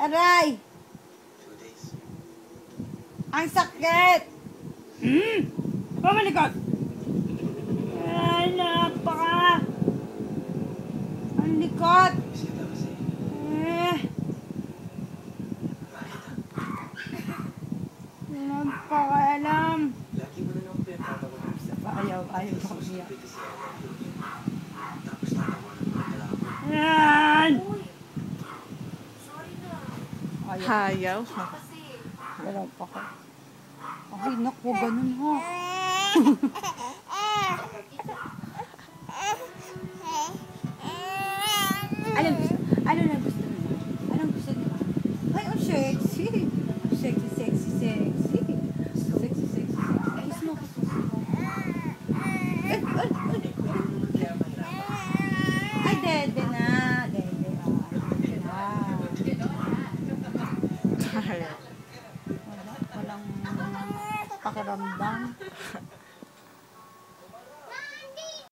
Aray! 2 days. Ang sakit! Pamalikot! Ay, napaka! Ang likot! Miss kita kasi. Napakaalam! Lagi mo na lang ako pinagtatawanan. Ayaw pa niya. Tapos tatawanan mo na ako. Yan! Hayaw. Wala pa ka. Ay, naku, ganun ha. Ano na gusto mo? Anong gusto mo? Ay, ang sexy. Sexy, sexy, sexy. Sexy, sexy, sexy. Kiss mo, kiss mo. Ay, dede na. Dede. Walang pakiramdam.